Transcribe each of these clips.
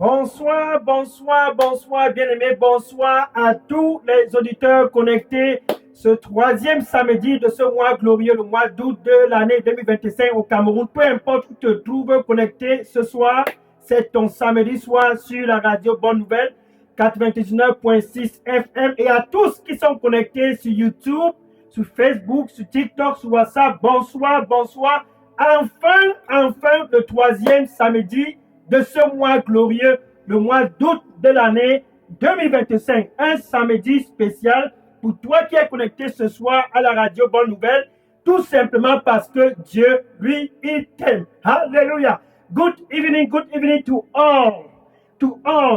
Bonsoir, bonsoir, bonsoir, bien-aimés, bonsoir à tous les auditeurs connectés ce troisième samedi de ce mois glorieux, le mois d'août de l'année 2025 au Cameroun. Peu importe où tu te trouves connecté ce soir, c'est ton samedi soir sur la radio Bonne Nouvelle 99.6 FM et à tous qui sont connectés sur YouTube, sur Facebook, sur TikTok, sur WhatsApp, bonsoir, bonsoir. Enfin, le troisième samedi de ce mois glorieux, le mois d'août de l'année 2025. Un samedi spécial pour toi qui es connecté ce soir à la radio Bonne Nouvelle, tout simplement parce que Dieu, lui, il t'aime. Hallelujah. Good evening to all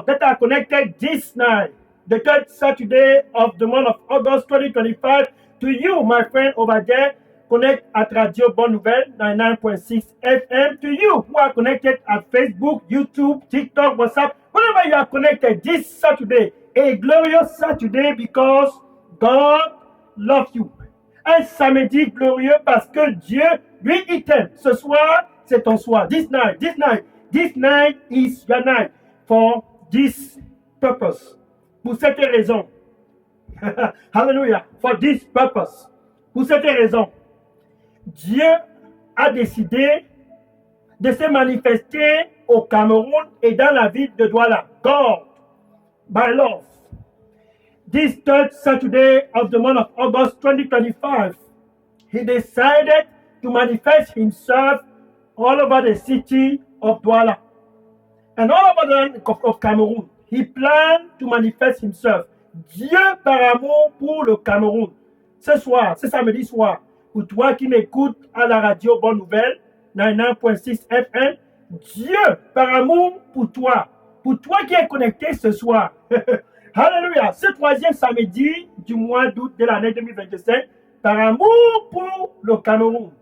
that are connected this night, the third Saturday of the month of August 2025. To you, my friend over there, connect at Radio Bonne Nouvelle 99.6 FM. To you who are connected at Facebook, YouTube, TikTok, WhatsApp, wherever you are connected this Saturday, a glorious Saturday because God loves you. Un samedi glorieux parce que Dieu, lui, il t'aime. Ce soir, c'est ton soir. This night is your night for this purpose. Pour cette raison. Hallelujah. For this purpose. Pour cette raison. Dieu a décidé de se manifester au Cameroun et dans la ville de Douala. God, by love. This third Saturday of the month of August 2025, he decided to manifest himself all over the city of Douala and all over the land of Cameroon. He planned to manifest himself. Dieu par amour pour le Cameroun. Ce soir, ce samedi soir, pour toi qui m'écoutes à la radio Bonne Nouvelle, 99.6 FM, Dieu par amour pour toi qui es connecté ce soir. Alléluia, ce troisième samedi du mois d'août de l'année 2025, par amour pour le Cameroun,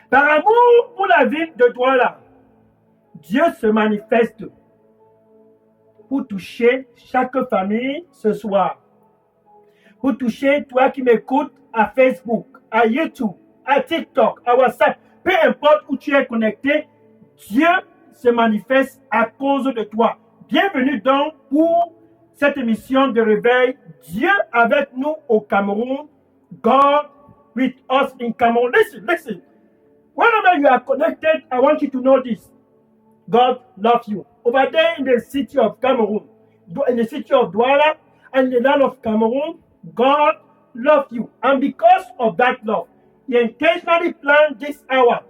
par amour pour la ville de Douala, Dieu se manifeste pour toucher chaque famille ce soir. Pour toucher toi qui m'écoutes à Facebook, à YouTube, à TikTok, à WhatsApp, peu importe où tu es connecté, Dieu se manifeste à cause de toi. Bienvenue donc pour cette émission de réveil. Dieu avec nous au Cameroun. God with us in Cameroon. Listen. Whenever you are connected, I want you to know this. God loves you. Over there in the city of Cameroon, in the city of Douala, and the land of Cameroon, God loves you. And because of that love, He intentionally planned this hour.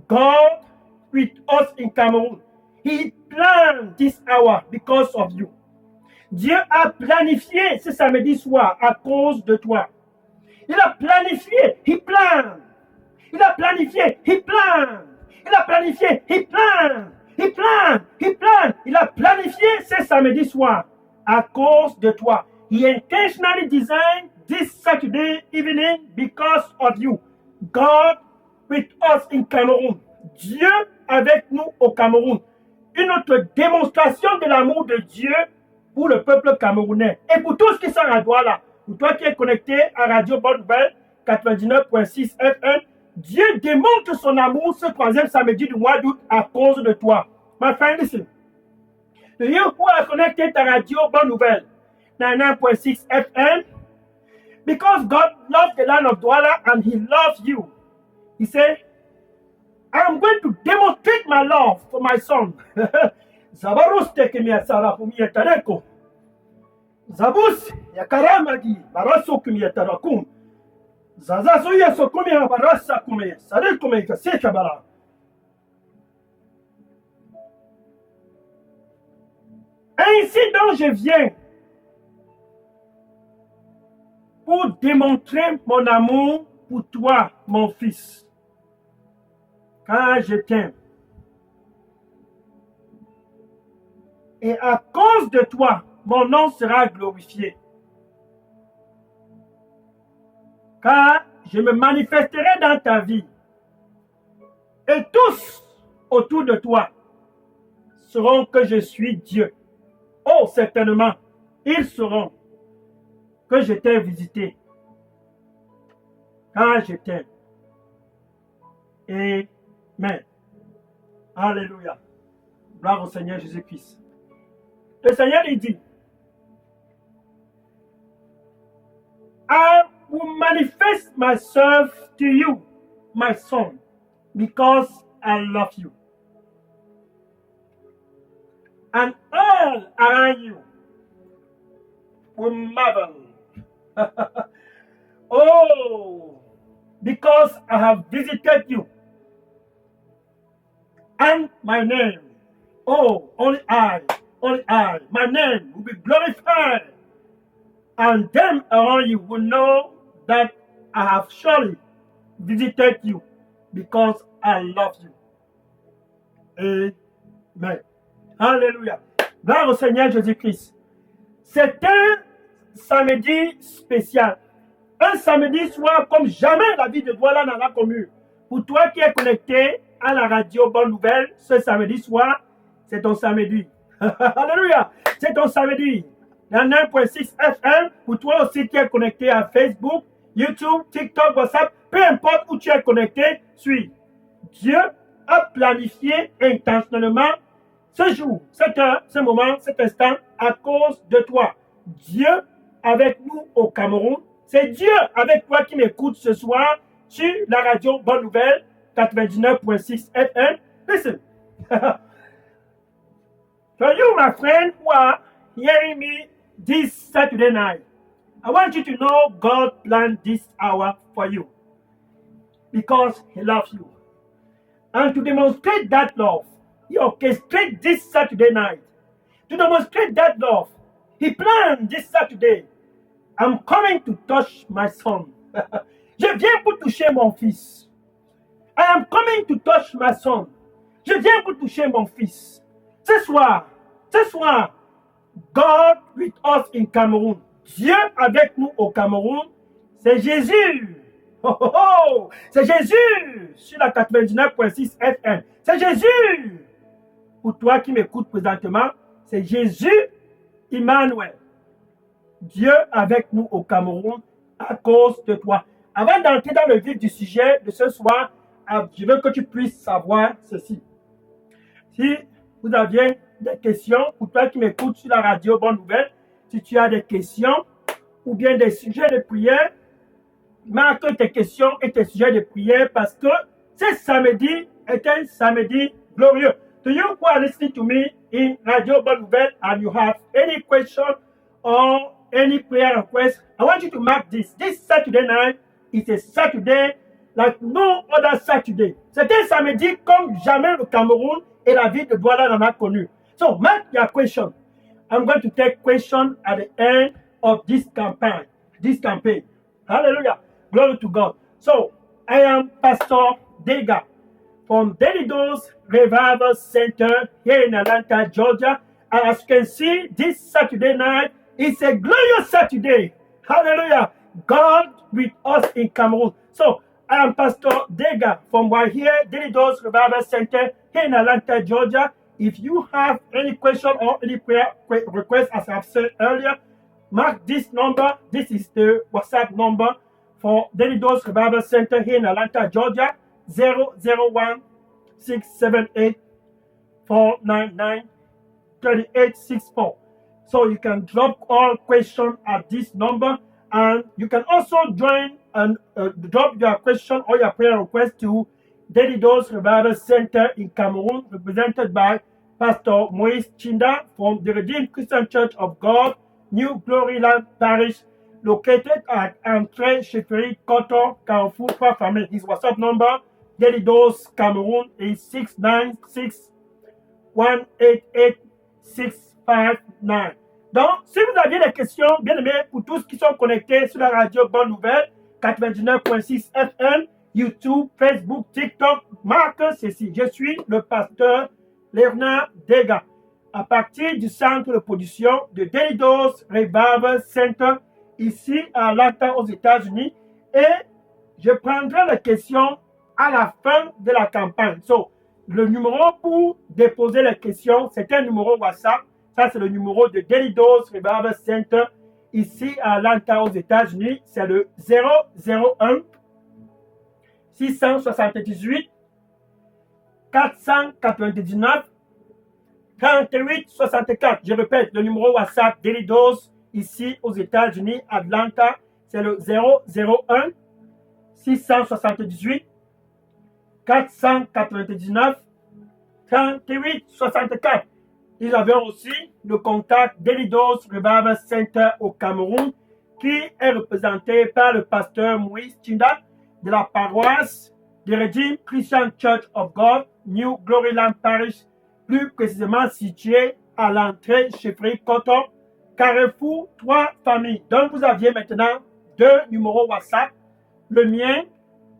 God with us in Cameroon. He planned this hour because of you. Dieu a planifié ce samedi soir à cause de toi. Il a planifié, He planned. Il a planifié, He planned. Il a planifié, He planned. He planned. Il a planifié ce samedi soir à cause de toi. He intentionally designed this Saturday evening because of you. God with us in Cameroon. Dieu avec nous au Cameroun. Une autre démonstration de l'amour de Dieu pour le peuple camerounais. Et pour tous qui sont à Douala, pour toi qui es connecté à Radio Bonne Nouvelle 99.6 FM, Dieu démontre son amour ce troisième samedi du mois d'août à cause de toi. My friend, listen. To you who are connected to Radio Bonne Nouvelle 99.6 FM, because God loves the land of Douala and He loves you, He said, I'm going to demonstrate my love for my son. Zabaruste kimia sara kumia tareko. Zabus ya karamagi baraso kumia tarakum. Zazazo ya sokumia barasa kumia sare kumia kaseka bara. Ainsi donc je viens pour démontrer mon amour pour toi, mon fils. Car je t'aime. Et à cause de toi, mon nom sera glorifié. Car je me manifesterai dans ta vie. Et tous autour de toi sauront que je suis Dieu. Oh, certainement, ils sauront que je t'ai visité. Car je t'aime. Amen. Alléluia. Gloire au Seigneur Jésus-Christ. Le Seigneur il dit, I will manifest myself to you, my son, because I love you. And all around you will marvel. Oh, because I have visited you. And my name, oh, only I, my name will be glorified. And them around you will know that I have surely visited you because I love you. Amen. Alléluia. Gloire au Seigneur Jésus-Christ. C'est un samedi spécial. Un samedi soir comme jamais la vie de Douala n'en a connu. Pour toi qui es connecté à la radio Bonne Nouvelle, ce samedi soir, c'est ton samedi. Alléluia. C'est ton samedi. Dans 9.6 FM, pour toi aussi qui es connecté à Facebook, YouTube, TikTok, WhatsApp, peu importe où tu es connecté, suis. Dieu a planifié intentionnellement ce jour, cette heure, ce moment, cet instant, à cause de toi. Dieu avec nous au Cameroun. C'est Dieu avec toi qui m'écoute ce soir sur la radio Bonne Nouvelle 99.6 FM. Listen. For you, my friend, who are hearing me this Saturday night, I want you to know God planned this hour for you because He loves you. And to demonstrate that love, He orchestrated this Saturday night. To demonstrate that love, He planned this Saturday. I'm coming to touch my son. Je viens pour toucher mon fils. I am coming to touch my son. Je viens pour toucher mon fils. Ce soir, God with us in Cameroon. Dieu avec nous au Cameroun, c'est Jésus. Oh, oh, oh. C'est Jésus sur la 99.6 FM. C'est Jésus. Pour toi qui m'écoutes présentement, c'est Jésus Emmanuel. Dieu avec nous au Cameroun à cause de toi. Avant d'entrer dans le vif du sujet de ce soir, je veux que tu puisses savoir ceci. Si vous aviez des questions, pour toi qui m'écoutes sur la radio Bonne Nouvelle, si tu as des questions ou bien des sujets de prière, marque tes questions et tes sujets de prière parce que ce samedi est un samedi glorieux. To you who are listening to me in Radio Bonne Nouvelle and you have any question or any prayer request, I want you to mark this. This Saturday night is a Saturday like no other Saturday. C'est un samedi comme jamais le Cameroun et la ville de Douala n'en a connu. So mark your question. I'm going to take question at the end of this campaign. Hallelujah. Glory to God. So I am Pastor Dega from Daily Dose Revival Center here in Atlanta, Georgia. And as you can see, this Saturday night is a glorious Saturday. Hallelujah. God with us in Cameroon. So I am Pastor Dega from right here, Daily Dose Revival Center here in Atlanta, Georgia. If you have any question or any prayer request, as I've said earlier, mark this number. This is the WhatsApp number for Daily Dose Revival Center here in Atlanta, Georgia, 001 678 499 3864. So you can drop all questions at this number, and you can also join and drop your question or your prayer request to Daily Dose Revival Center in Cameroon, represented by Pastor Moïse Chinda from the Redeemed Christian Church of God, New Gloryland Parish, located at Entrée Chefferie, Koto, Carrefour, Famille. His WhatsApp number, Daily Dose Cameroon, is 696 188 659. Donc, si vous aviez des questions, bien aimés, pour tous qui sont connectés sur la radio Bonne Nouvelle, 99.6 FM, YouTube, Facebook, TikTok, marque ceci. Je suis le pasteur Léonard Dega, à partir du centre de production de Daily Dose Revival Center, ici à Atlanta, aux États-Unis, et je prendrai les questions à la fin de la campagne. So, le numéro pour déposer les questions, c'est un numéro WhatsApp. Ça, c'est le numéro de Daily Dose Revival Center, ici à Atlanta, aux États-Unis. C'est le 001 678 499 3864. Je répète, le numéro WhatsApp d'Elidos ici aux États-Unis, Atlanta, c'est le 001 678 499 3864. Ils avaient aussi le contact d'Elidos Revival Center au Cameroun, qui est représenté par le pasteur Moïse Chinda de la paroisse de Redeemed Christian Church of God, New Gloryland Parish, plus précisément situé à l'entrée chez Frédéric Cotton, Carrefour, 3 familles. Donc vous aviez maintenant 2 numéros WhatsApp. Le mien,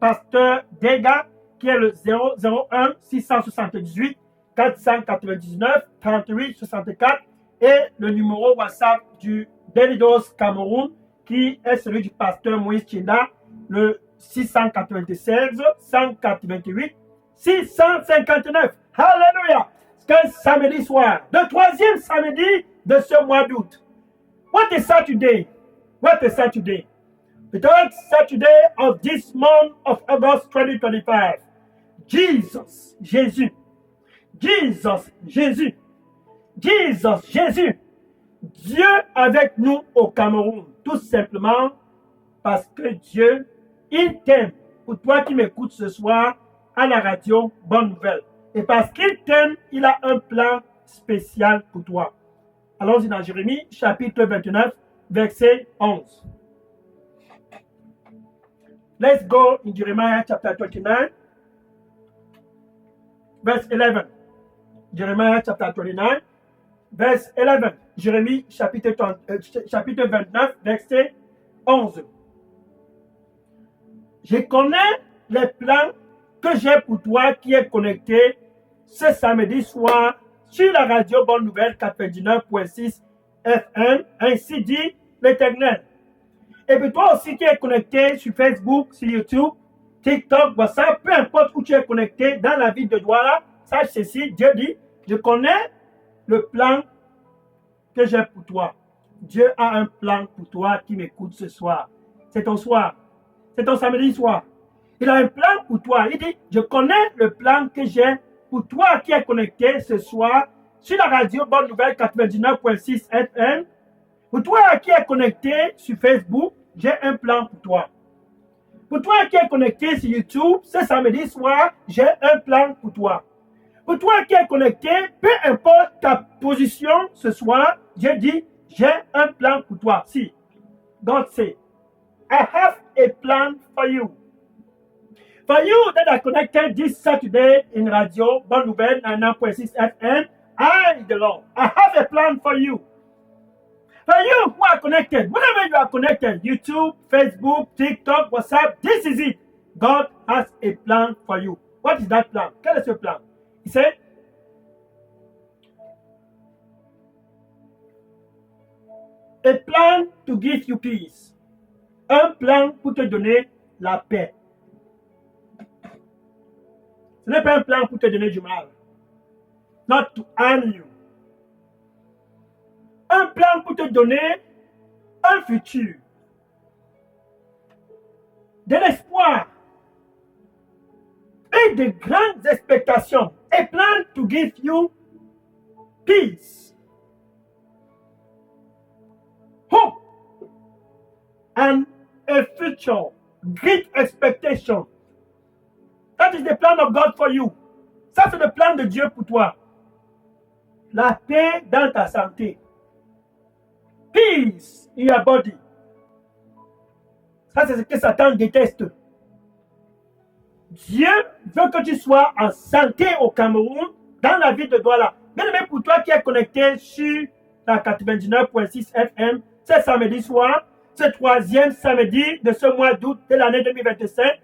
pasteur Dega, qui est le 001 678 499 38 64, et le numéro WhatsApp du Delidos Cameroun, qui est celui du pasteur Moïse Chinda, le 696 188 659. Alléluia! C'est un samedi soir, le 3e samedi de ce mois d'août. What is Saturday? What is Saturday? The third Saturday of this month of August 2025. Jesus, Jésus. Jesus, Jésus. Jesus, Jésus. Dieu avec nous au Cameroun. Tout simplement parce que Dieu, il t'aime. Pour toi qui m'écoutes ce soir à la radio, bonne nouvelle. Et parce qu'il t'aime, il a un plan spécial pour toi. Allons-y dans Jérémie, chapitre 29, verset 11. Let's go in Jeremiah chapter 29, verse 11. Jeremiah chapter 29, verse 11. Jérémie chapitre 29, verset 11. Je connais les plans que j'ai pour toi qui est connecté ce samedi soir sur la radio Bonne Nouvelle 99.6 FM, ainsi dit l'Éternel. Et puis toi aussi qui es connecté sur Facebook, sur YouTube, TikTok, WhatsApp, peu importe où tu es connecté dans la ville de Douala, sache ceci, Dieu dit, je connais le plan que j'ai pour toi. Dieu a un plan pour toi qui m'écoute ce soir. C'est ton soir. C'est ton samedi soir. Il a un plan pour toi. Il dit, je connais le plan que j'ai pour toi qui est connecté ce soir sur la radio Bonne Nouvelle 99.6 FM. Pour toi qui est connecté sur Facebook, j'ai un plan pour toi. Pour toi qui est connecté sur YouTube, ce samedi soir, j'ai un plan pour toi. Pour toi qui est connecté, peu importe ta position ce soir, Dieu dit, j'ai un plan pour toi. Si, God say, I have a plan for you. For you that are connected this Saturday in radio, Bonne Nouvelle 99.6 FM, I, the Lord, I have a plan for you. For you who are connected, whenever you are connected, YouTube, Facebook, TikTok, WhatsApp, this is it. God has a plan for you. What is that plan? Quel est ce plan? He said, a plan to give you peace. Un plan pour te donner la paix. Ce n'est pas un plan pour te donner du mal. Not to harm you. Un plan pour te donner un futur. De l'espoir. Et de grandes expectations. A plan to give you peace. Hope. And a future. Great expectation. That is the plan of God for you. Ça, c'est le plan de Dieu pour toi. La paix dans ta santé. Peace in your body. Ça, c'est ce que Satan déteste. Dieu veut que tu sois en santé au Cameroun, dans la ville de Douala. Bien aimé, pour toi qui es connecté sur la 99.6 FM, c'est samedi soir, ce 3e samedi de ce mois d'août de l'année 2025,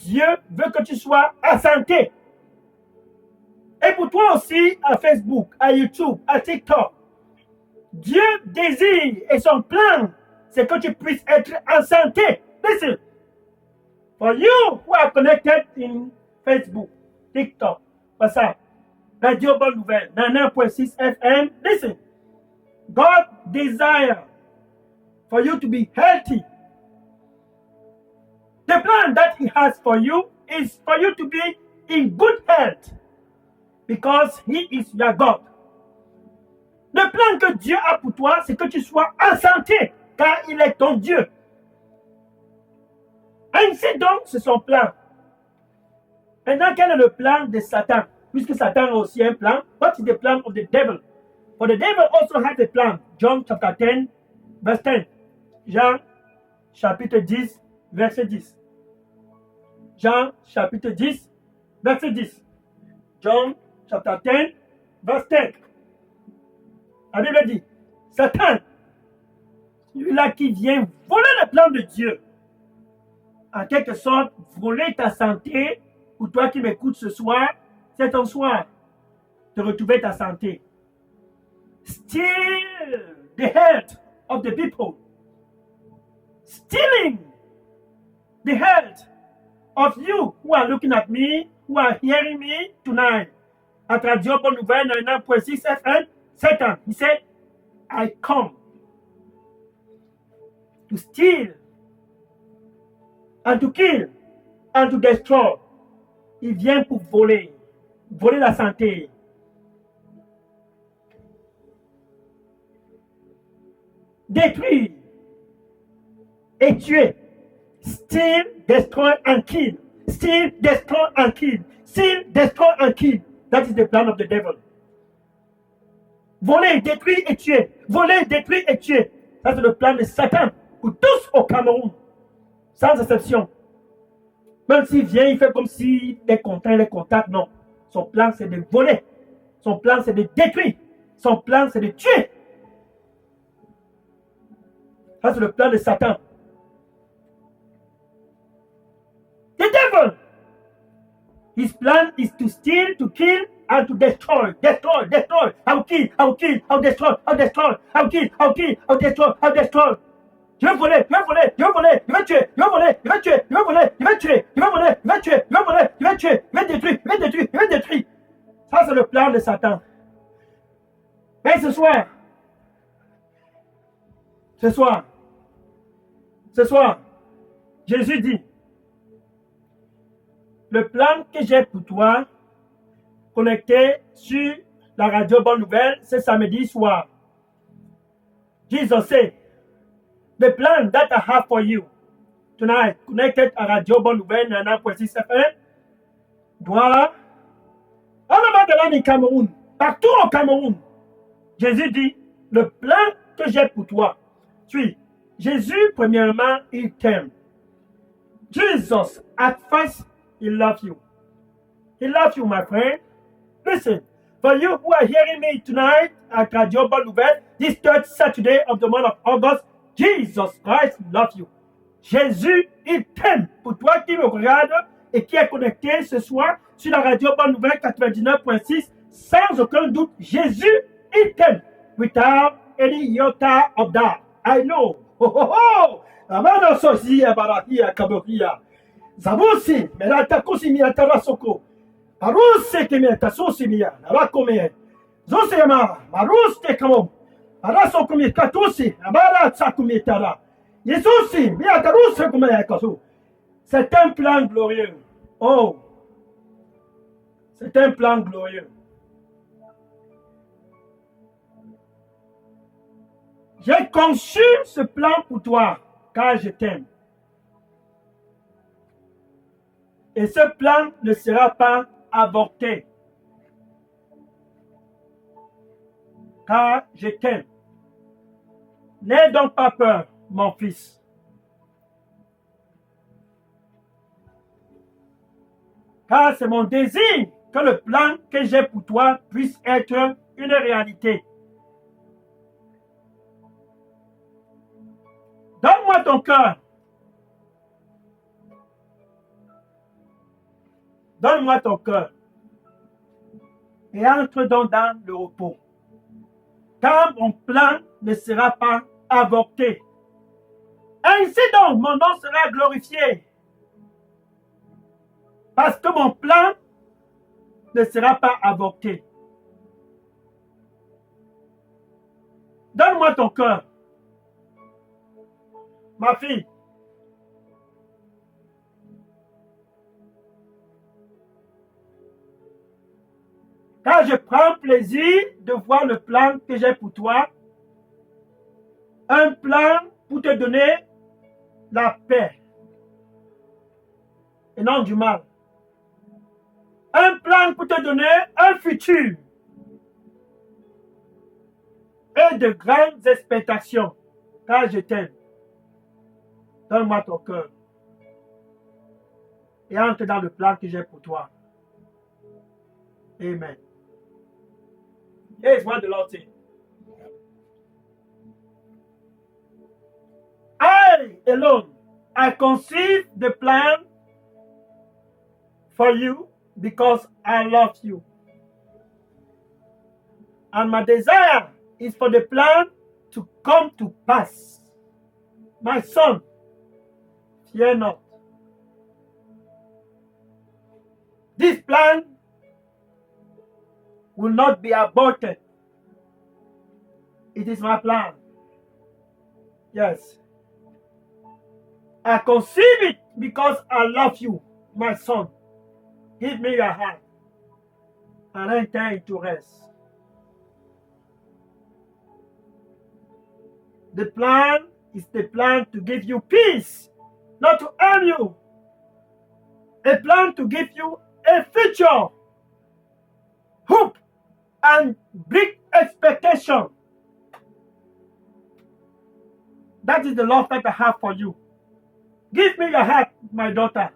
Dieu veut que tu sois en santé. Et pour toi aussi, à Facebook, à YouTube, à TikTok, Dieu désire et son plan, c'est que tu puisses être en santé. Listen, for you who are connected in Facebook, TikTok, WhatsApp, Radio Bonne Nouvelle, 99.6 FM, listen, God desires for you to be healthy. The plan that He has for you is for you to be in good health because He is your God. Le plan que Dieu a pour toi, c'est que tu sois en santé, car il est ton Dieu. Ainsi donc, c'est son plan. Maintenant, quel est le plan de Satan? Puisque Satan a aussi un plan. What is the plan of the devil? For the devil also has a plan. John chapter 10, verse 10. Jean chapitre 10, verset 10. Jean chapitre 10, verset 10. John chapter 10, verse 10. La Bible dit, Satan, celui-là qui vient voler le plan de Dieu, en quelque sorte, voler ta santé, pour toi qui m'écoutes ce soir, c'est ton soir de retrouver ta santé. Steal the health of the people. Stealing the health of you who are looking at me, who are hearing me tonight. At Radio Bonne Nouvelle 99.6 FM, Satan, he said, I come to steal and to kill and to destroy. Il vient pour voler la santé. Détruire et tuer. Steal, destroy and kill. Steal, destroy and kill. Steal, destroy and kill. That is the plan of the devil. Voler, détruire et tuer. Voler, détruire et tuer. Ça, c'est le plan de Satan pour tous au Cameroun. Sans exception. Même s'il vient, il fait comme s'il est content, il est content. Non. Son plan, c'est de voler. Son plan, c'est de détruire. Son plan, c'est de tuer. Ça, c'est le plan de Satan. The devil. His plan is to steal, to kill, and to destroy. Destroy, destroy. I'll kill, I'll kill, I'll destroy, I'll destroy. I'll kill, I'll kill, I'll destroy, I'll destroy. Je vais voler, je vais voler, je vais voler, je vais tuer, je vais voler, je vais tuer, je vais voler, je vais tuer, je vais voler, je vais tuer, je vais voler, je vais tuer, je vais détruire, je vais détruire, je vais détruire. Ça, c'est le plan de Satan. Mais ce soir, Jésus dit, le plan que j'ai pour toi, connecté sur la radio Bonne Nouvelle, c'est samedi soir. Jesus said, the plan that I have for you tonight, connected à Radio Bonne Nouvelle 99.6 FM, doit, en avant de l'année Cameroun, partout au Cameroun, Jésus dit, le plan que j'ai pour toi. Puis, Jésus, premièrement, il t'aime. Jesus, at first, he loves you. He loves you, my friend. Listen, for you who are hearing me tonight at Radio Bonne Nouvelle, this third Saturday of the month of August, Jesus Christ loves you. Jésus, il t'aime. Pour toi qui me regarde et qui est connecté ce soir sur la radio Bonne Nouvelle 99.6, sans aucun doute, Jésus, il t'aime. Without any iota of doubt. I know. Ho ho ho! Amana sosia barahia kaboria. Zabusi, merata kusimia tarasoko. Aruse kemeta sosimia, narakome. Zosema, maruste kamo. Araso kumi katusi, amara tsakumi tara. Yesusi, miataruse kumaya kasu. C'est un plan glorieux. Oh, c'est un plan glorieux. J'ai conçu ce plan pour toi, car je t'aime. Et ce plan ne sera pas avorté, car je t'aime. N'aie donc pas peur, mon fils. Car c'est mon désir que le plan que j'ai pour toi puisse être une réalité. Donne-moi ton cœur. Donne-moi ton cœur. Et entre donc dans le repos. Car mon plan ne sera pas avorté. Ainsi donc, mon nom sera glorifié. Parce que mon plan ne sera pas avorté. Donne-moi ton cœur. Ma fille, Car je prends plaisir de voir le plan que j'ai pour toi. Un plan pour te donner la paix et non du mal. Un plan pour te donner un futur et de grandes expectations. Car je t'aime. Donne-moi ton cœur et entre dans le plan que j'ai pour toi. Amen. Here's what the Lord said. I alone, I conceive the plan for you because I love you. And my desire is for the plan to come to pass. My son, fear not. This plan will not be aborted. It is my plan. Yes. I conceive it because I love you, my son. Give me your hand and enter into rest. The plan is the plan to give you peace, not to harm you. A plan to give you a future, hope, and big expectation. That is the love that I have for you. Give me your heart, my daughter.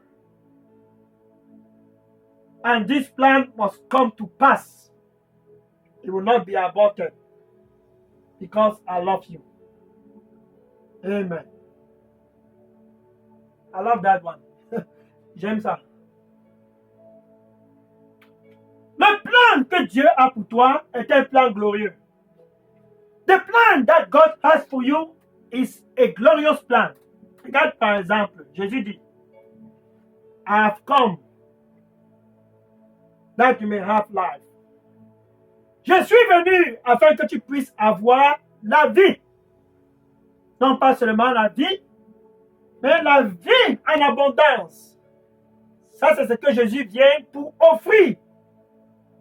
And this plan must come to pass. It will not be aborted because I love you. Amen. I love that one. J'aime ça. Le plan que Dieu a pour toi est un plan glorieux. The plan that God has for you is a glorious plan. Regarde par exemple, Jésus dit, I have come that you may have life. Je suis venu afin que tu puisses avoir la vie. Non pas seulement la vie, mais la vie en abondance. Ça, c'est ce que Jésus vient pour offrir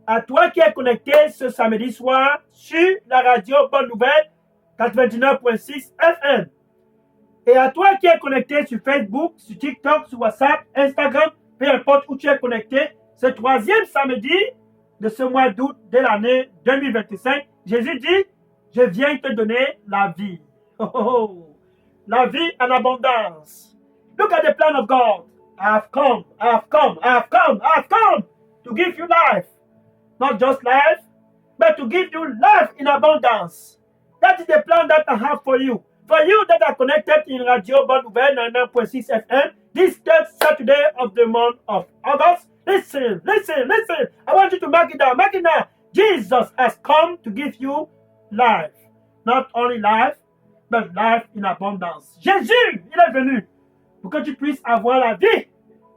à toi qui es connecté ce samedi soir sur la radio Bonne Nouvelle 99.6 FM. Et à toi qui es connecté sur Facebook, sur TikTok, sur WhatsApp, Instagram, peu importe où tu es connecté, ce troisième samedi de ce mois d'août de l'année 2025, Jésus dit, je viens te donner la vie. Oh, oh, oh. La vie en abondance. Look at the plan of God. I have come to give you life. Not just life, but to give you life in abundance. That is the plan that I have for you. For you that are connected in Radio Bonne Nouvelle 99.6 FM, this third Saturday of the month of August, listen. I want you to mark it down. Jesus has come to give you life. Not only life, but life in abondance. Jésus, il est venu pour que tu puisses avoir la vie.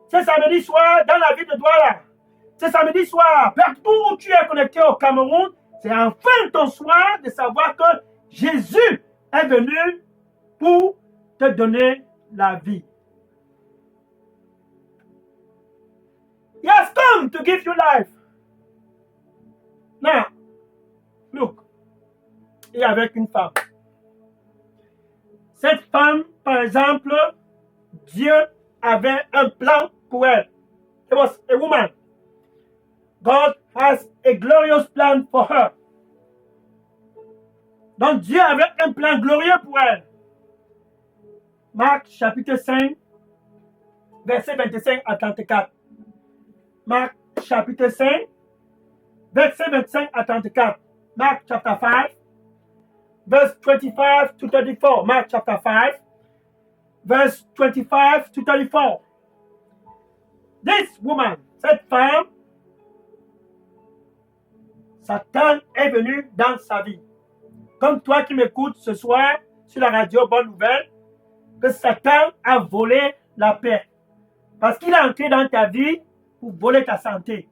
Ce samedi soir, dans la ville de Douala. Ce samedi soir, partout où tu es connecté au Cameroun, c'est enfin ton soir de savoir que Jésus est venu pour te donner la vie. He has come to give you life. Now, look, il est avec une femme. Cette femme, par exemple, Dieu avait un plan pour elle. It was a woman. God has a glorious plan for her. Donc Dieu avait un plan glorieux pour elle. Marc chapitre 5, verset 25 à 34. Marc chapitre 5, verset 25 à 34. Mark chapter 5, verse 25 to 34. Mark chapter 5, verse 25 to 34. This woman, cette femme, Satan est venu dans sa vie. Comme toi qui m'écoutes ce soir sur la radio Bonne Nouvelle, que Satan a volé la paix. Parce qu'il est entré dans ta vie pour voler ta santé.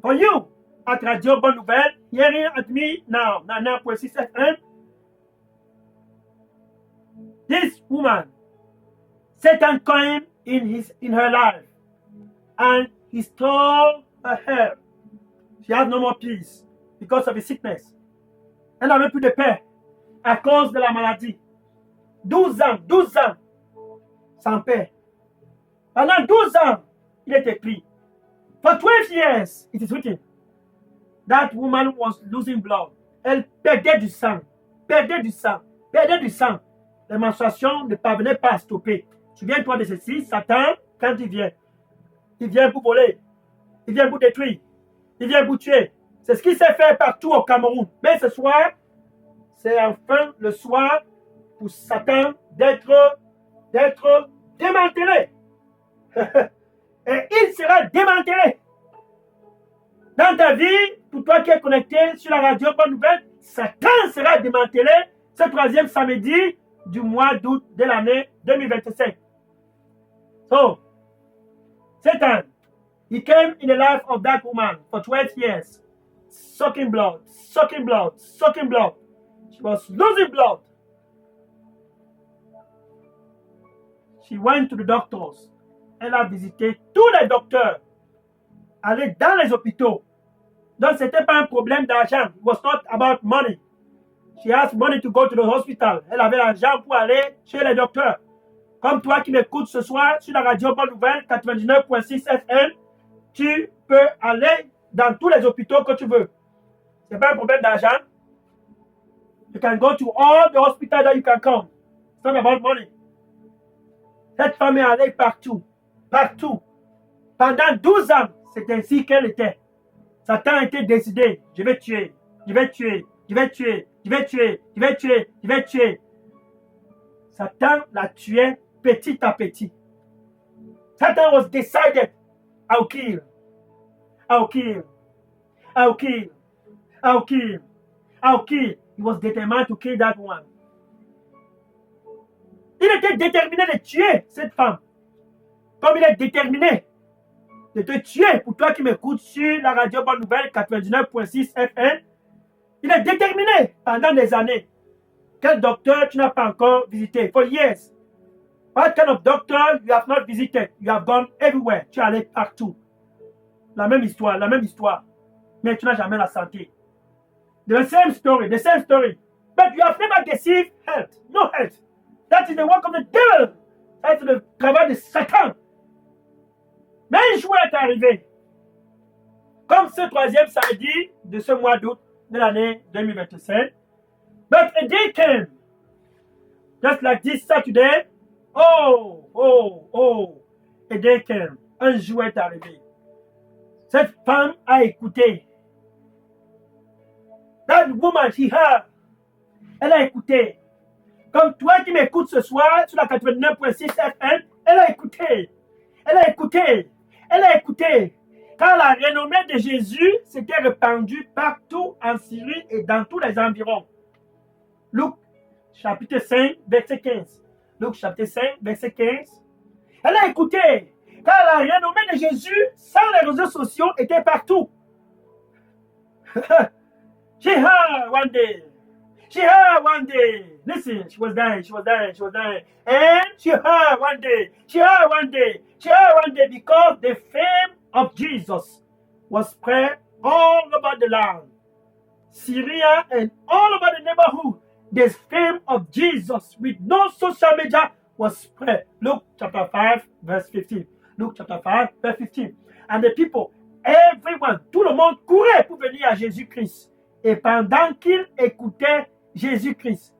For you, at Radio Bonne Nouvelle, hearing at me now, 99.6 FM, this woman, Satan came in her life and he stole her hair, She had no more peace because of the sickness. Elle n'avait plus de paix à cause de la maladie. 12 ans, sans paix. Pendant 12 ans, il est écrit. For 12 years, it is written. That woman was losing blood. Elle perdait du sang. Les menstruations ne parvenaient pas à stopper. Souviens-toi de ceci, Satan, quand il vient pour voler, il vient pour détruire, il vient pour tuer. C'est ce qui s'est fait partout au Cameroun. Mais ce soir, c'est enfin le soir pour Satan d'être démantelé. Et il sera démantelé. Dans ta vie, pour toi qui es connecté sur la radio Bonne Nouvelle, Satan sera démantelé ce 3e samedi du mois d'août de l'année 2025. So, Satan, he came in the life of that woman for 12 years, sucking blood. She was losing blood. She went to the doctors. Elle a visité tous les docteurs. Aller dans les hôpitaux. Donc, ce n'était pas un problème d'argent. It was not about money. She has money to go to the hospital. Elle avait l'argent pour aller chez les docteurs. Comme toi qui m'écoutes ce soir sur la radio Bonne Nouvelle 99.6 FM, tu peux aller dans tous les hôpitaux que tu veux. Ce n'est pas un problème d'argent. You can go to all the hospitals that you can come. It's not about money. Cette femme est allée partout. Pendant 12 ans, c'est ainsi qu'elle était. Satan était décidé. Je vais tuer. Satan la tuait petit à petit. Satan was decided. I'll kill. He was determined to kill that one. Il était déterminé de tuer cette femme. Comme il est déterminé de te tuer, pour toi qui m'écoutes sur la radio Bonne Nouvelle 99.6 FM, il est déterminé pendant des années. Quel docteur tu n'as pas encore visité? For years. What kind of doctor you have not visited? You have gone everywhere. Tu es allé partout. La même histoire. Mais tu n'as jamais la santé. The same story. But you have never deceived health. No health. That is the work of the devil. Ça, c'est le travail de Satan. Mais un jour est arrivé. Comme ce 3e samedi de ce mois d'août de l'année 2025. But a day came. Just like this Saturday. A day came. Un jour est arrivé. Cette femme a écouté. That woman, she heard. Elle a écouté. Comme toi qui m'écoutes ce soir sur la 89.6 FM, elle a écouté. Car la renommée de Jésus s'était répandue partout en Syrie et dans tous les environs. Luc chapitre 5, verset 15. Elle a écouté. Car la renommée de Jésus, sans les réseaux sociaux, était partout. She heard one day. Listen, she was dying. And she heard one day because the fame of Jesus was spread all over the land. Syria and all over the neighborhood. The fame of Jesus with no social media was spread. Luke chapter 5, verse 15. And the people, everyone, tout le monde courait pour venir à Jésus-Christ. Et pendant qu'ils écoutaient Jésus-Christ,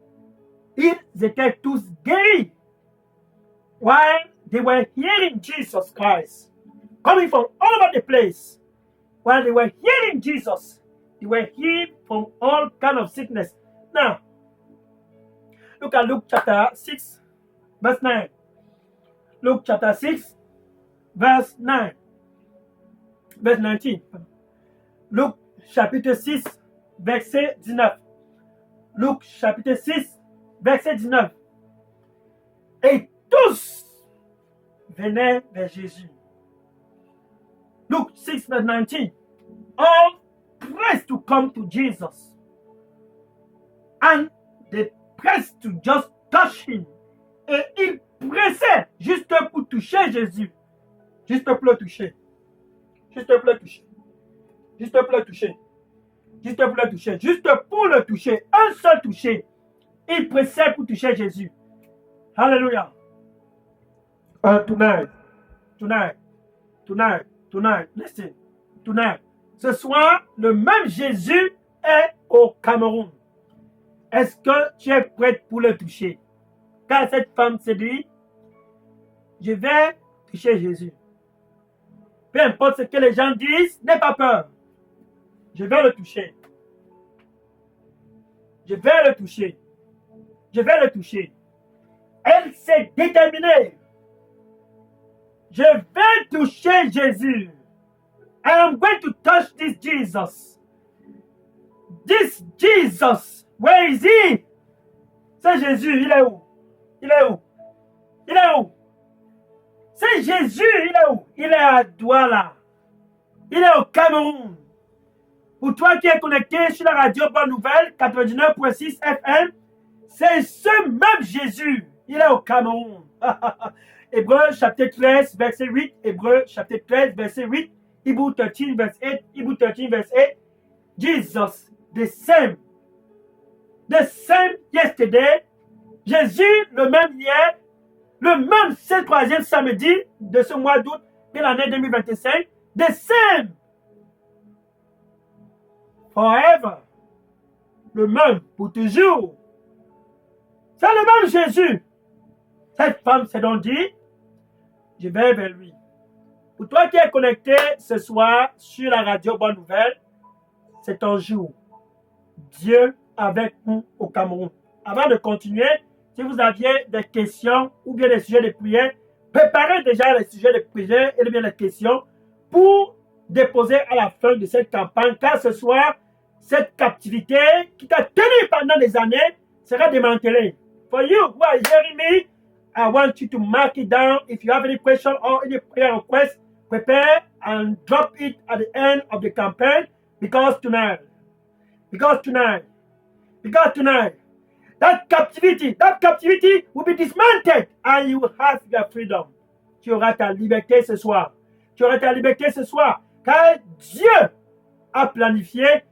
ils étaient tous guéris. While they were hearing Jesus Christ, coming from all over the place, while they were hearing Jesus, they were healed from all kind of sickness. Now, look at Luke chapter 6, verse 9. Luke chapter 6, verse 9. Verse 19. Luc chapitre 6, verset 19. Luc chapitre 6, verset 19. Et tous venaient vers Jésus. Luke 6, verse 19. All pressed to come to Jesus. And they pressed to just touch him. Et ils pressaient juste pour toucher Jésus. Juste pour le toucher. Juste pour le toucher. Juste pour le toucher. Juste pour le toucher. Un seul toucher. Il précède pour toucher Jésus. Hallelujah. Tonight. Listen. Tonight. Ce soir, le même Jésus est au Cameroun. Est-ce que tu es prête pour le toucher? Car cette femme s'est dit, je vais toucher Jésus. Peu importe ce que les gens disent, n'aie pas peur. Je vais le toucher. Je vais le toucher. Je vais le toucher. Elle s'est déterminée. Je vais toucher Jésus. I am going to touch this Jesus. This Jesus. Where is he? C'est Jésus, il est où? Il est où? Il est où? C'est Jésus, il est où? Il est à Douala. Il est au Cameroun. Pour toi qui es connecté sur la radio Bonne Nouvelle, 99.6 FM, c'est ce même Jésus. Il est au Cameroun. Hébreu chapitre 13, verset 8. Hébreu chapitre 13, verset 8. Hebrew 13, verse 8. Hebrew 13, verse 8. Jesus, the same. The same yesterday. Jésus, le même hier. Le même ce troisième samedi de ce mois d'août de l'année 2025. The same. Forever. Le même pour toujours. C'est le même Jésus. Cette femme s'est donc dit, je vais vers lui. Pour toi qui es connecté ce soir sur la radio Bonne Nouvelle, c'est ton jour. Dieu avec nous au Cameroun. Avant de continuer, si vous aviez des questions ou bien des sujets de prière, préparez déjà les sujets de prière et bien les questions pour déposer à la fin de cette campagne, car ce soir, cette captivité qui t'a tenu pendant des années sera démantelée. For you who are hearing me, I want you to mark it down. If you have any question or any prayer request, prepare and drop it at the end of the campaign because tonight, that captivity will be dismantled and you will have your freedom. Tu auras ta liberté ce soir. Car Dieu a planifié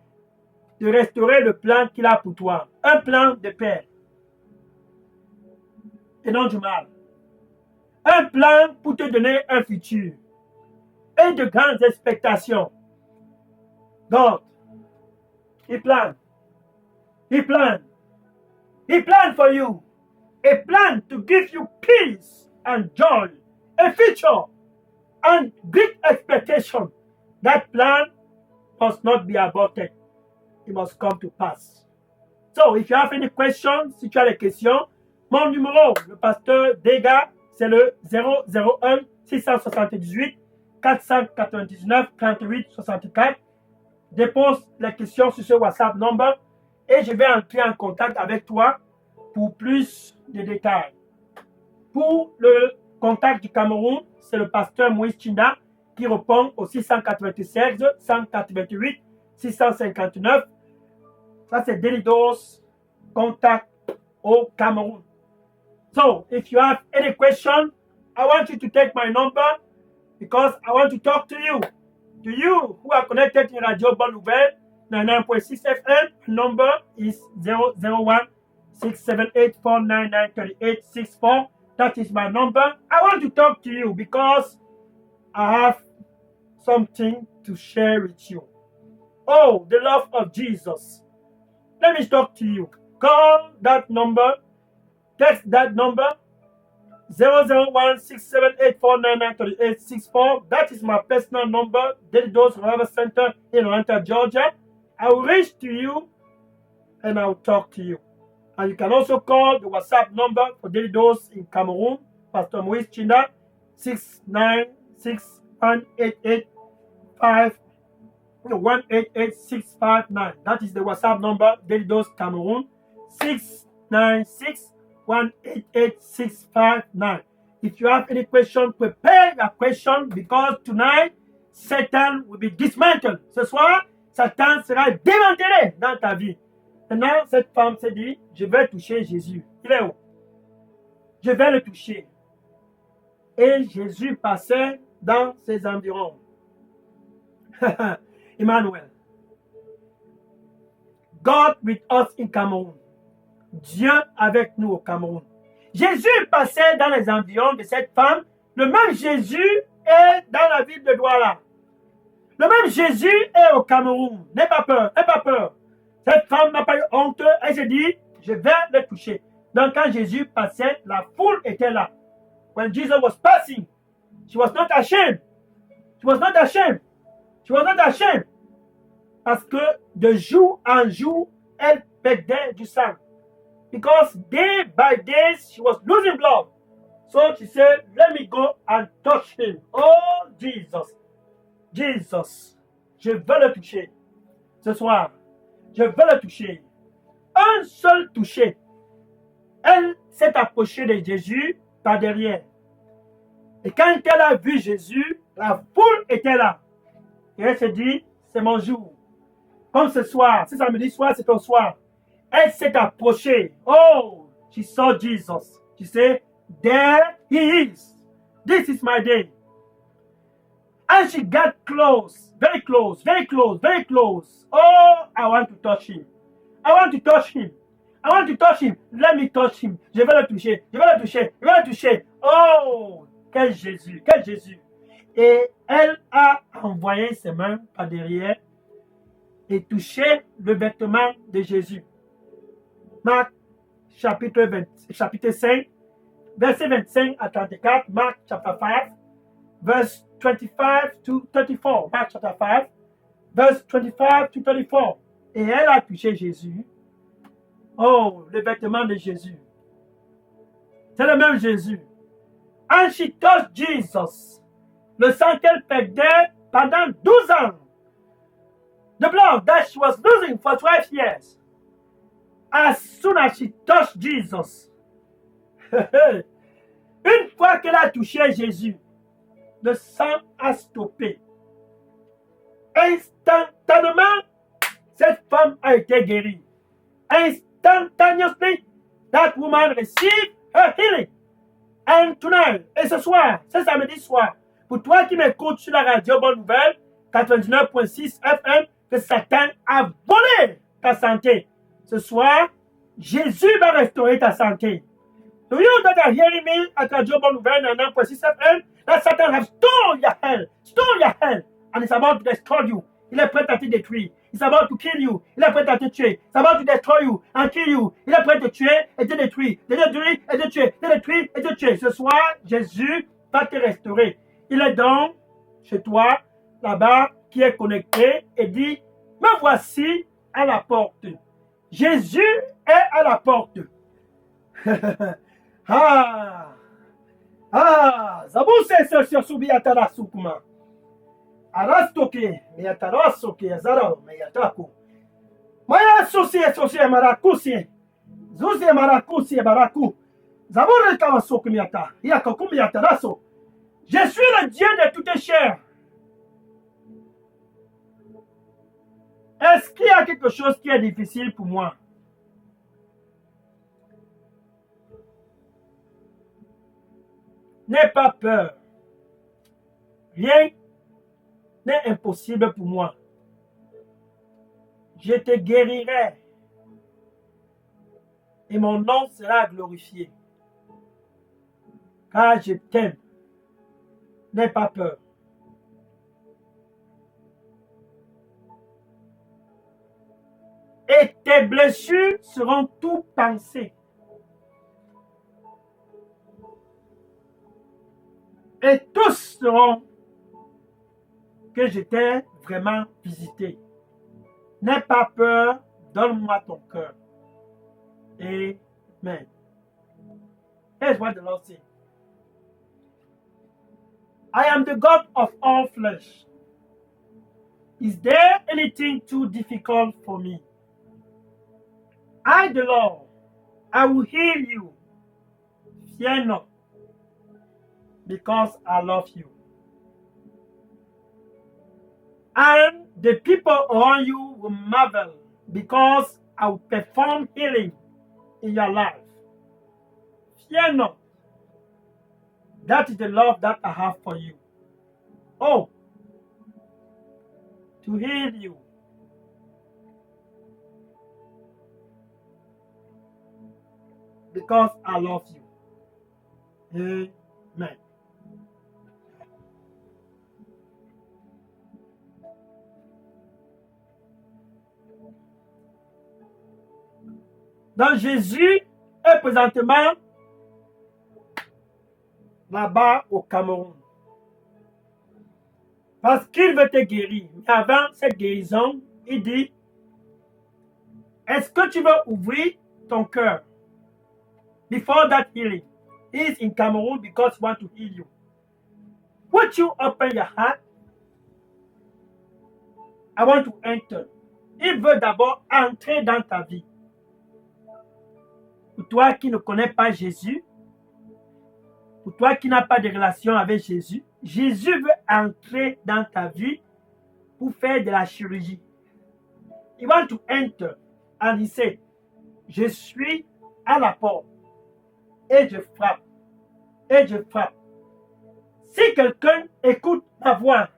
de restaurer le plan qu'il a pour toi. Un plan de paix et non du mal. Un plan pour te donner un futur et de grandes expectations. God, He planned for you. A plan to give you peace and joy, a future and great expectation. That plan must not be aborted. It must come to pass. So, if you have any questions, si tu as des questions, mon numéro, le pasteur Dega, c'est le 001 678 499 38 64. Dépose les questions sur ce WhatsApp number et je vais entrer en contact avec toi pour plus de détails. Pour le contact du Cameroun, c'est le pasteur Moïse Chinda qui répond au 696 188 659. Ça, c'est Delidos Contact au Cameroun. So, if you have any question, I want you to take my number because I want to talk to you. To you who are connected to Radio Bonne Nouvelle, 99.6 FM, number is 001 678 499 3864. That is my number. I want to talk to you because I have something to share with you. Oh, the love of Jesus. Let me talk to you. Call that number. Text that number. 001 678 499 3864. That is my personal number. Delidos Revival Center in Atlanta, Georgia. I will reach to you and I will talk to you. And you can also call the WhatsApp number for Delidos in Cameroon, Pastor Moïse Chinda, 696-188-659. That is the WhatsApp number, Delidos Cameroon, 696-188-659. If you have any question, prepare your question because tonight, Satan will be dismantled. Ce soir, Satan sera démantelé dans ta vie. Maintenant, cette femme s'est dit, je vais toucher Jésus. Il est où? Je vais le toucher. Et Jésus passait dans ses environs. Emmanuel. God with us in Cameroun. Dieu avec nous au Cameroun. Jésus passait dans les environs de cette femme. Le même Jésus est dans la ville de Douala. Le même Jésus est au Cameroun. N'aie pas peur, n'aie pas peur. Cette femme n'a pas eu honte. Elle s'est dit, je vais le toucher. Donc quand Jésus passait, la foule était là. When Jesus was passing, she was not ashamed. She was not ashamed. She was not ashamed. Parce que de jour en jour, elle perdait du sang. Because day by day, she was losing blood. So she said, let me go and touch him. Oh, Jesus. Jesus. Je veux le toucher. Ce soir, je veux le toucher. Un seul toucher. Elle s'est approchée de Jésus par derrière. Et quand elle a vu Jésus, la foule était là. Et elle s'est dit, c'est mon jour. Comme ce soir, ce samedi soir, c'est ton soir. Elle s'est approchée. Oh, she saw Jesus. She said, there he is. This is my day. And she got close, very close, very close, very close. Oh, I want to touch him. I want to touch him. I want to touch him. Let me touch him. Je vais le toucher. Je vais le toucher. Je vais le toucher. Oh, quel Jésus, quel Jésus. Et elle a envoyé ses mains par derrière et touché le vêtement de Jésus. Marc chapitre 5, verset 25 à 34. Mark chapter 5, verse 25 to 34. Mark chapter 5, verse 25 to 34. Et elle a touché Jésus. Oh, le vêtement de Jésus. C'est le même Jésus. And she touched Jesus. Le sang qu'elle perdait pendant 12 ans. The blood that she was losing for 12 years. As soon as she touched Jesus. Une fois qu'elle a touché Jésus, le sang a stoppé. Instantanément, cette femme a été guérie. Instantaneously, that woman received her healing. And tonight, et ce soir, ce samedi soir, pour toi qui m'écoutes sur la radio Bonne Nouvelle, 99.6 FM, que Satan a volé ta santé. Ce soir, Jésus va restaurer ta santé. Do you that are hearing me at Radio Bonne Nouvelle 99.6 FM, that Satan has stole your health, and it's about to destroy you. Il est prêt à te détruire. It's about to kill you. Il est prêt à te tuer. It's about to destroy you and kill you. Il est prêt à te tuer et te détruire. Te détruire et te tuer. Te détruire et te tuer. Ce soir, Jésus va te restaurer. Il est donc chez toi, là-bas, qui est connecté et dit, me voici à la porte. Jésus est à la porte. Zabuse se subiatara sukuma. Arastoke, meyatarasoke, azara, meyatako. Maya sosie, marakusie. Zuzie marakusie, baraku. Zabure kawasoke miyata. Yakaku miyataraso. Je suis le Dieu de toutes chairs. Est-ce qu'il y a quelque chose qui est difficile pour moi? N'aie pas peur. Rien n'est impossible pour moi. Je te guérirai et mon nom sera glorifié. Car je t'aime. N'aie pas peur. Et tes blessures seront tout pansées. Et tous sauront que je t'ai vraiment visité. N'aie pas peur, donne-moi ton cœur. Amen. Here's what the Lord said. I am the God of all flesh. Is there anything too difficult for me? I, the Lord, I will heal you. Fear not, because I love you. And the people around you will marvel, because I will perform healing in your life. Fear not. That is the love that I have for you. Oh, to heal you. Because I love you. Amen. Donc Jésus est présentement là-bas au Cameroun. Parce qu'il veut te guérir. Mais avant cette guérison, il dit, est-ce que tu veux ouvrir ton cœur? Before that healing, he is in Cameroon because he wants to heal you. Would you open your heart? I want to enter. Il veut d'abord entrer dans ta vie. Pour toi qui ne connais pas Jésus, pour toi qui n'as pas de relation avec Jésus, Jésus veut entrer dans ta vie pour faire de la chirurgie. He wants to enter and he said, je suis à la porte et je frappe. Et je frappe. Si quelqu'un écoute ma voix,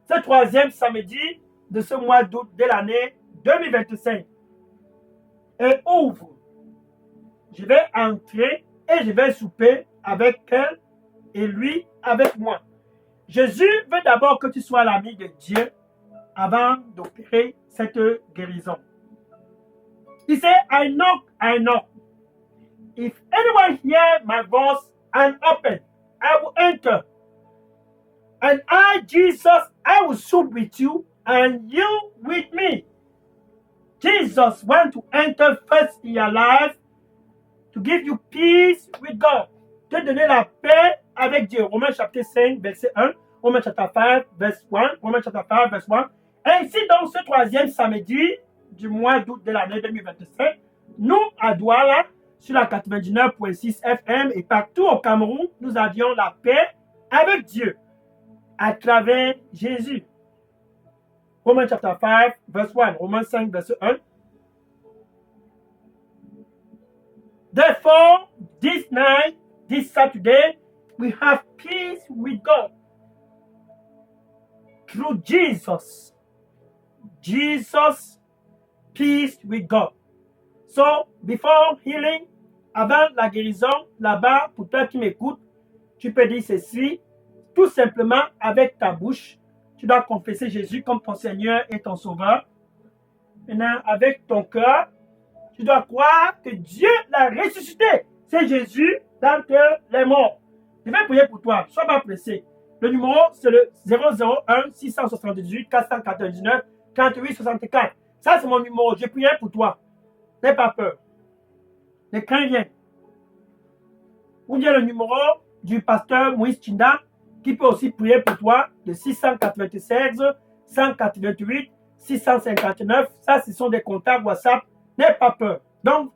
ce troisième samedi de ce mois d'août de l'année 2025 et ouvre, je vais entrer et je vais souper avec elle et lui avec moi. Jésus veut d'abord que tu sois l'ami de Dieu avant d'opérer cette guérison. Il dit, I knock, I knock. If anyone hear my voice and open, I will enter. And I, Jesus, I will sup with you and you with me. Jesus wants to enter first in your life to give you peace with God. Te donner la paix avec Dieu. Romains chapitre 5, verset 1. Romains chapitre 5, verset 1. Romains chapitre 5, verset 1. Ainsi, donc, ce troisième samedi du mois d'août de l'année 2025, nous, à Douala, sur la 99.6 FM et partout au Cameroun, nous avions la paix avec Dieu à travers Jésus. Romains chapitre 5, verset 1. Romains 5, verset 1. Therefore, this night, this Saturday, we have peace with God through Jesus. Jesus, peace with God. So, before healing, avant la guérison, là-bas, pour toi qui m'écoutes, tu peux dire ceci, tout simplement avec ta bouche. Tu dois confesser Jésus comme ton Seigneur et ton Sauveur. Maintenant, avec ton cœur, tu dois croire que Dieu l'a ressuscité. C'est Jésus d'entre les morts. Je vais prier pour toi. Sois pas pressé. Le numéro, c'est le 001 678 499 38 64. Ça, c'est mon numéro. Je prie pour toi. N'aie pas peur. Ne crains rien. Ou bien le numéro du pasteur Moïse Chinda qui peut aussi prier pour toi, le 696 188 659. Ça, ce sont des contacts WhatsApp. N'aie pas peur. Don't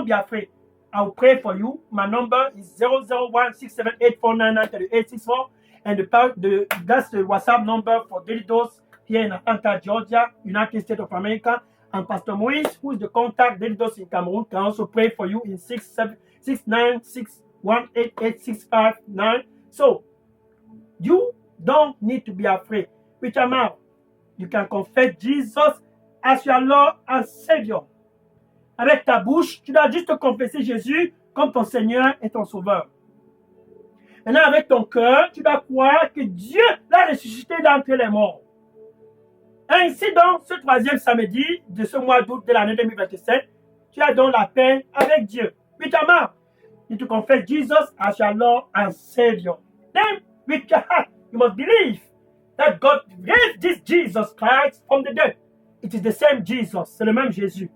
be afraid. I will pray for you. My number is 001-678-499-3864. And that's the WhatsApp number for Daily Dose here in Atlanta, Georgia, United States of America. And Pastor Moise, who is the contact Daily Dose in Cameroon, can also pray for you in 696-188-659. So, you don't need to be afraid. With your mouth, you can confess Jesus as your Lord and Savior. Avec ta bouche, tu dois juste confesser Jésus comme ton Seigneur et ton Sauveur. Maintenant, avec ton cœur, tu dois croire que Dieu l'a ressuscité d'entre les morts. Ainsi donc, ce troisième samedi de ce mois d'août de l'année 2027, tu as donc la paix avec Dieu. With your mouth, you to confess Jesus as your Lord and Savior. Then, with your heart, you must believe that God raised this Jesus Christ from the dead. It is the same Jesus, c'est le même Jésus.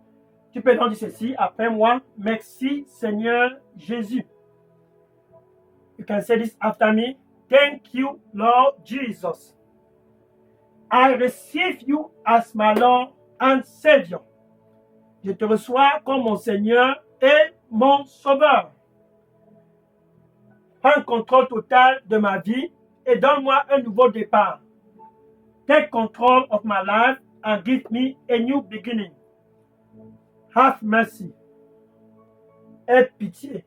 Tu peux donc dire ceci après moi. Merci Seigneur Jésus. You can say this after me. Thank you, Lord Jesus. I receive you as my Lord and Savior. Je te reçois comme mon Seigneur et mon Sauveur. Prends contrôle total de ma vie et donne-moi un nouveau départ. Take control of my life and give me a new beginning. Have mercy. Aie pitié.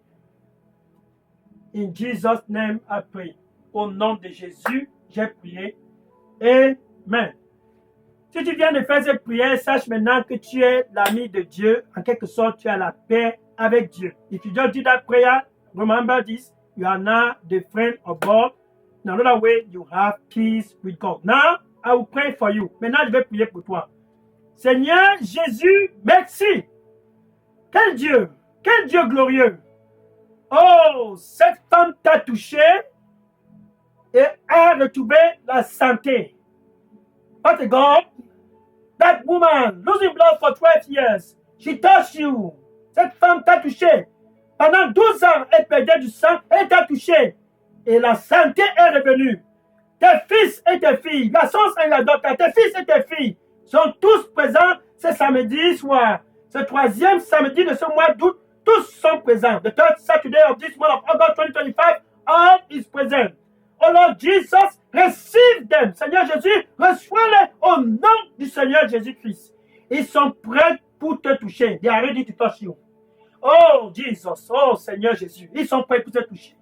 In Jesus' name I pray. Au nom de Jésus, j'ai prié. Amen. Si tu viens de faire cette prière, sache maintenant que tu es l'ami de Dieu. En quelque sorte, tu as la paix avec Dieu. If you just do that prayer, remember this, you are now the friend of God. In another way, you have peace with God. Now, I will pray for you. Maintenant, je vais prier pour toi. Seigneur Jésus, merci. Quel Dieu glorieux. Oh, cette femme t'a touché et a retrouvé la santé. But God, that woman losing blood for 12 years, she touched you. Cette femme t'a touché. Pendant 12 ans, elle perdait du sang, elle t'a touché. Et la santé est revenue. Tes fils et tes filles, la source et la docteur, tes fils et tes filles sont tous présents ce samedi soir. Ce troisième samedi de ce mois d'août, tous sont présents. The third Saturday of this month of August 2025, all is present. Oh Lord Jesus, receive them. Seigneur Jésus, reçois-les au nom du Seigneur Jésus-Christ. Ils sont prêts pour te toucher. They are ready to touch you. Oh Jesus, oh Seigneur Jésus, ils sont prêts pour te toucher.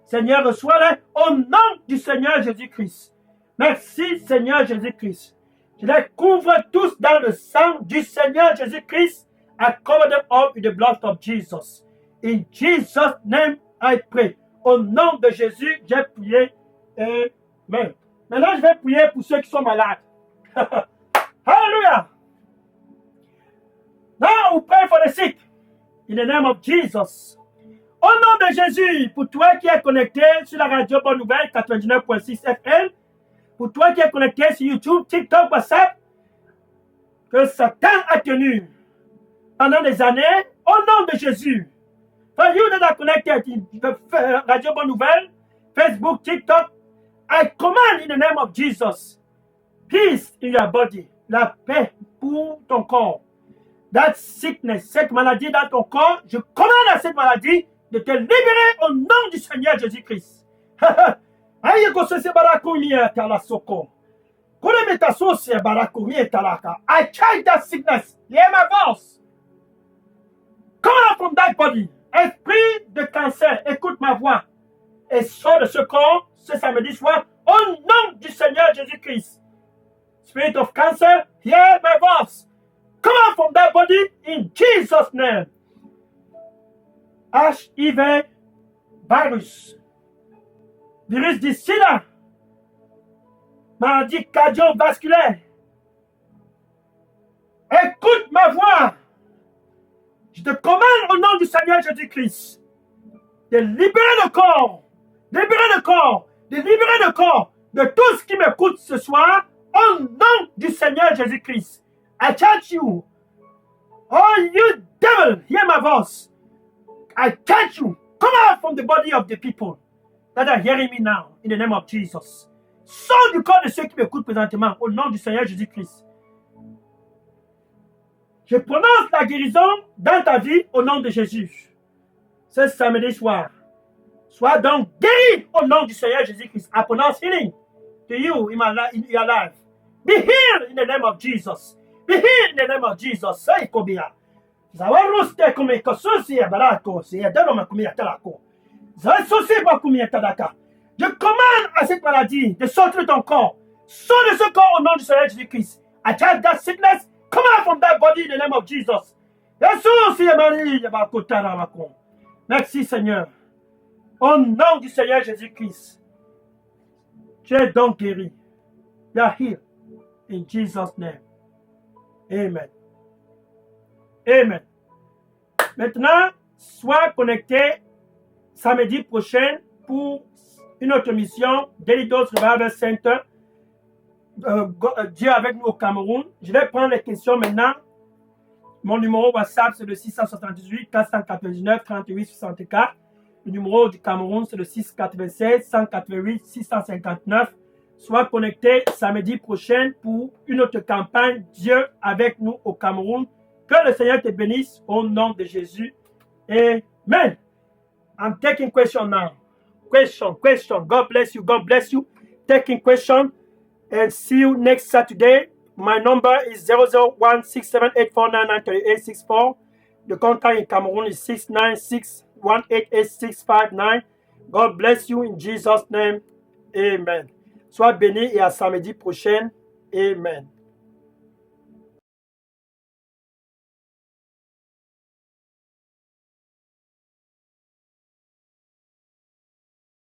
Seigneur, reçois-les au nom du Seigneur Jésus-Christ. Merci Seigneur Jésus-Christ. Je les couvre tous dans le sang du Seigneur Jésus-Christ. I cover them all with the blood of Jesus. In Jesus' name, I pray. Au nom de Jésus, j'ai prié. Amen. Maintenant, je vais prier pour ceux qui sont malades. Hallelujah. Now we pray for the sick. In the name of Jesus. Au nom de Jésus, pour toi qui es connecté sur la radio Bonne Nouvelle 99.6 FM, pour toi qui es connecté sur YouTube, TikTok, WhatsApp, que Satan a tenu pendant des années, au nom de Jésus. For you that are connected in Radio Bonne Nouvelle, Facebook, TikTok, I command in the name of Jesus, peace in your body, la paix pour ton corps. That sickness, cette maladie dans ton corps, je commande à cette maladie de te libérer au nom du Seigneur Jésus-Christ. I charge that sickness. Hear my voice. Come out from that body. Esprit de cancer, écoute ma voix. Et sors de ce corps ce samedi soir au nom du Seigneur Jésus-Christ. Spirit of cancer, hear my voice. Come out from that body in Jesus' name. HIV virus. Virus du sida. Maladie cardiovasculaire. Écoute ma voix. Je te commande au nom du Seigneur Jésus-Christ de libérer le corps. Libérer le corps. De libérer le corps de tout ce qui m'écoute ce soir au nom du Seigneur Jésus-Christ. I charge you. Oh, you devil, hear my voice. I charge you. Come out from the body of the people that are hearing me now, in the name of Jesus. Sors du corps de ceux qui m'écoutent présentement, au nom du Seigneur Jésus-Christ. Je prononce la guérison dans ta vie, au nom de Jésus. Ce samedi soir, sois donc guéri au nom du Seigneur Jésus-Christ. I pronounce healing to you in your life. Be healed in the name of Jesus. Be healed in the name of Jesus. Say kobia. Zawaruste kumi kosusi barako si edelo kumia talako. Zawarusi ba kumia talaka. Je commande à cette maladie de sortir de ton corps. Sors de ce corps au nom du Seigneur Jésus-Christ. I charge that sickness. Come out from that body in the name of Jesus. Merci Seigneur. Au nom du Seigneur Jésus-Christ. Tu es donc guéri. You are healed. In Jesus' name. Amen. Amen. Maintenant, sois connecté samedi prochain pour une autre mission, Daily Dose Revival Center. Dieu avec nous au Cameroun. Je vais prendre les questions maintenant. Mon numéro WhatsApp, c'est le 678 499 38 64. Le numéro du Cameroun, c'est le 696 188 659. Sois connecté samedi prochain pour une autre campagne. Dieu avec nous au Cameroun. Que le Seigneur te bénisse au nom de Jésus. Amen. I'm taking question now. Question. God bless you. God bless you. Taking question. And see you next Saturday. My number is 0016784993864. The contact in Cameroon is 696188659. God bless you in Jesus' name. Amen. Sois béni et à samedi prochain. Amen.